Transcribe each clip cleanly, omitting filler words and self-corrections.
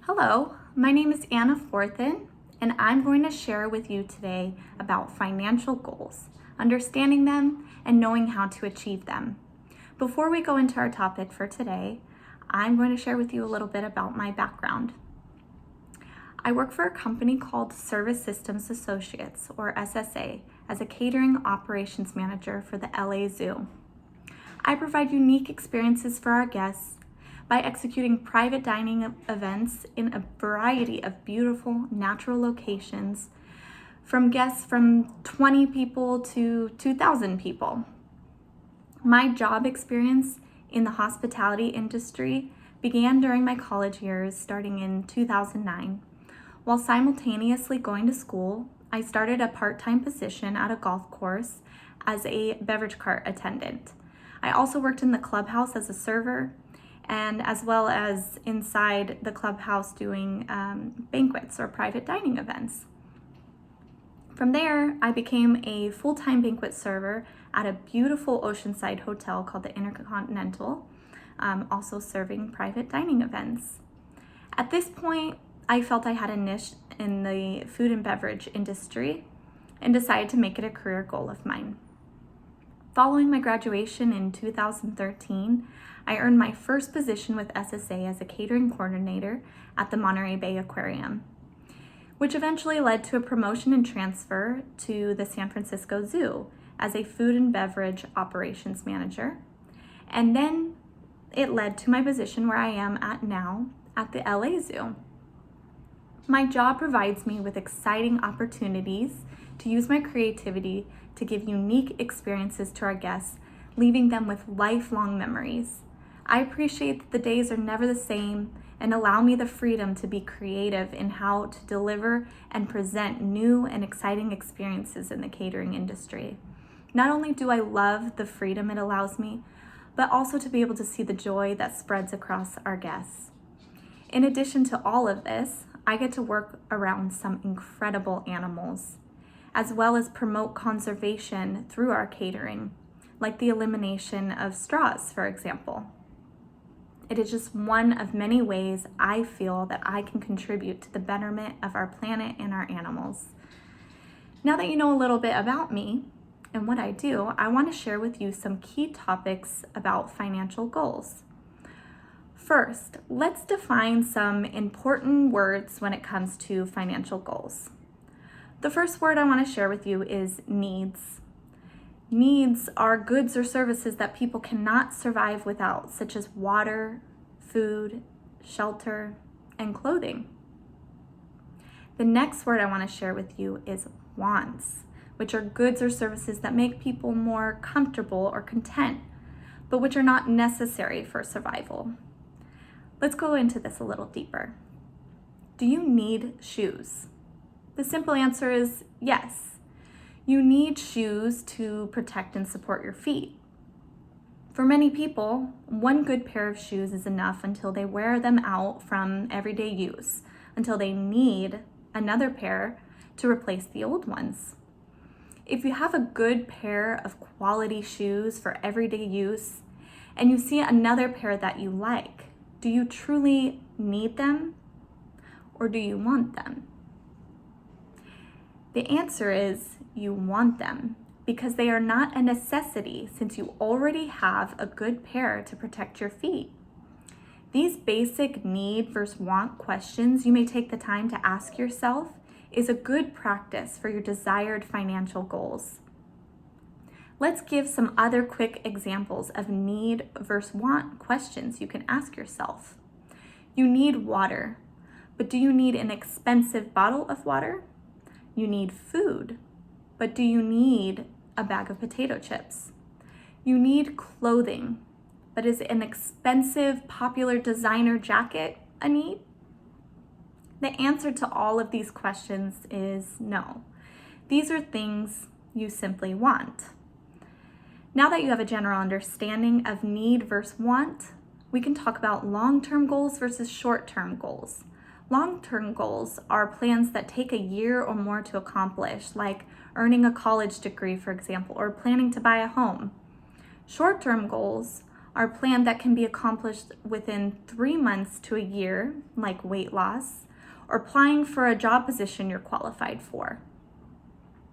Hello, my name is Anna Forthun, and I'm going to share with you today about financial goals, understanding them, and knowing how to achieve them. Before we go into our topic for today, I'm going to share with you a little bit about my background. I work for a company called Service Systems Associates, or SSA, as a Catering Operations Manager for the LA Zoo. I provide unique experiences for our guests by executing private dining events in a variety of beautiful natural locations, from guests from 20 people to 2,000 people. My job experience in the hospitality industry began during my college years, starting in 2009. While simultaneously going to school, I started a part-time position at a golf course as a beverage cart attendant. I also worked in the clubhouse as a server, and as well as inside the clubhouse doing banquets or private dining events. From there, I became a full-time banquet server at a beautiful oceanside hotel called the Intercontinental, also serving private dining events. At this point, I felt I had a niche in the food and beverage industry and decided to make it a career goal of mine. Following my graduation in 2013, I earned my first position with SSA as a catering coordinator at the Monterey Bay Aquarium, which eventually led to a promotion and transfer to the San Francisco Zoo as a food and beverage operations manager. And then it led to my position where I am at now at the LA Zoo. My job provides me with exciting opportunities to use my creativity to give unique experiences to our guests, leaving them with lifelong memories. I appreciate that the days are never the same and allow me the freedom to be creative in how to deliver and present new and exciting experiences in the catering industry. Not only do I love the freedom it allows me, but also to be able to see the joy that spreads across our guests. In addition to all of this, I get to work around some incredible animals, as well as promote conservation through our catering, like the elimination of straws, for example. It is just one of many ways I feel that I can contribute to the betterment of our planet and our animals. Now that you know a little bit about me and what I do, I want to share with you some key topics about financial goals. First, let's define some important words when it comes to financial goals. The first word I want to share with you is needs. Needs are goods or services that people cannot survive without, such as water, food, shelter, and clothing. The next word I want to share with you is wants, which are goods or services that make people more comfortable or content, but which are not necessary for survival. Let's go into this a little deeper. Do you need shoes? The simple answer is yes. You need shoes to protect and support your feet. For many people, one good pair of shoes is enough until they wear them out from everyday use, until they need another pair to replace the old ones. If you have a good pair of quality shoes for everyday use, and you see another pair that you like, do you truly need them, or do you want them? The answer is you want them because they are not a necessity since you already have a good pair to protect your feet. These basic need versus want questions you may take the time to ask yourself is a good practice for your desired financial goals. Let's give some other quick examples of need versus want questions you can ask yourself. You need water, but do you need an expensive bottle of water? You need food, but do you need a bag of potato chips? You need clothing, but is an expensive, popular designer jacket a need? The answer to all of these questions is no. These are things you simply want. Now that you have a general understanding of need versus want, we can talk about long-term goals versus short-term goals. Long-term goals are plans that take a year or more to accomplish, like earning a college degree, for example, or planning to buy a home. Short-term goals are planned that can be accomplished within 3 months to a year, like weight loss, or applying for a job position you're qualified for.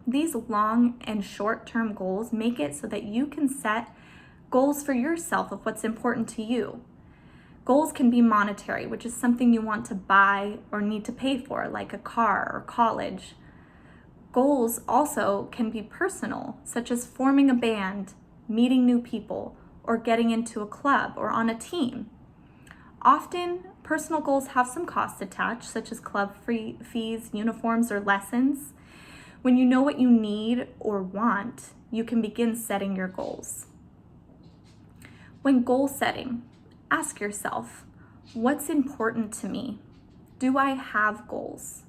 These long and short-term goals make it so that you can set goals for yourself of what's important to you. Goals can be monetary, which is something you want to buy or need to pay for, like a car or college. Goals also can be personal, such as forming a band, meeting new people, or getting into a club or on a team. Often, personal goals have some costs attached, such as club fees, uniforms, or lessons. When you know what you need or want, you can begin setting your goals. When goal setting, ask yourself, what's important to me? Do I have goals?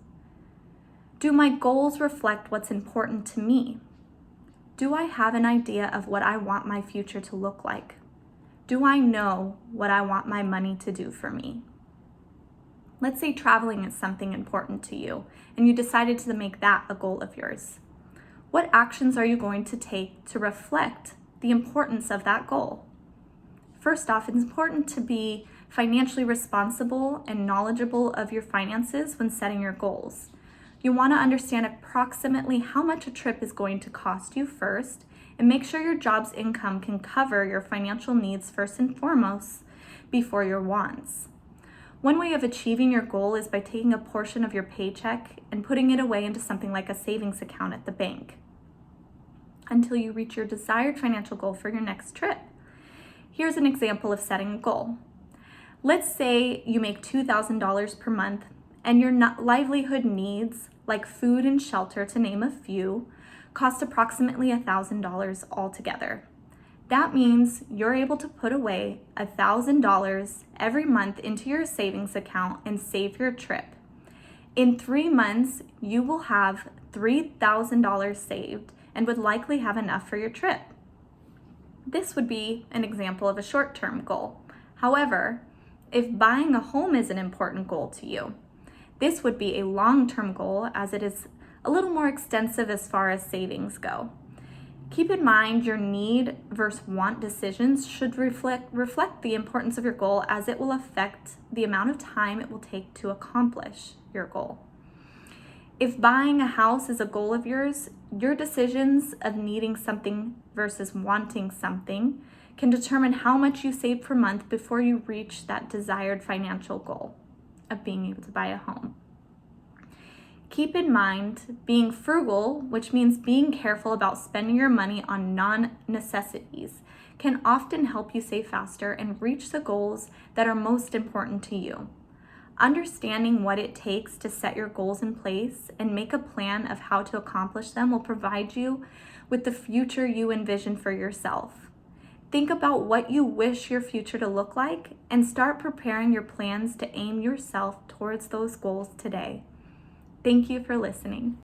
Do my goals reflect what's important to me? Do I have an idea of what I want my future to look like? Do I know what I want my money to do for me? Let's say traveling is something important to you and you decided to make that a goal of yours. What actions are you going to take to reflect the importance of that goal? First off, it's important to be financially responsible and knowledgeable of your finances when setting your goals. You want to understand approximately how much a trip is going to cost you first, and make sure your job's income can cover your financial needs first and foremost before your wants. One way of achieving your goal is by taking a portion of your paycheck and putting it away into something like a savings account at the bank until you reach your desired financial goal for your next trip. Here's an example of setting a goal. Let's say you make $2,000 per month and your livelihood needs, like food and shelter to name a few, cost approximately $1,000 altogether. That means you're able to put away $1,000 every month into your savings account and save your trip. In 3 months, you will have $3,000 saved and would likely have enough for your trip. This would be an example of a short-term goal. However, if buying a home is an important goal to you, this would be a long-term goal as it is a little more extensive as far as savings go. Keep in mind your need versus want decisions should reflect the importance of your goal, as it will affect the amount of time it will take to accomplish your goal. If buying a house is a goal of yours, your decisions of needing something versus wanting something can determine how much you save per month before you reach that desired financial goal of being able to buy a home. Keep in mind, being frugal, which means being careful about spending your money on non-necessities, can often help you save faster and reach the goals that are most important to you. Understanding what it takes to set your goals in place and make a plan of how to accomplish them will provide you with the future you envision for yourself. Think about what you wish your future to look like and start preparing your plans to aim yourself towards those goals today. Thank you for listening.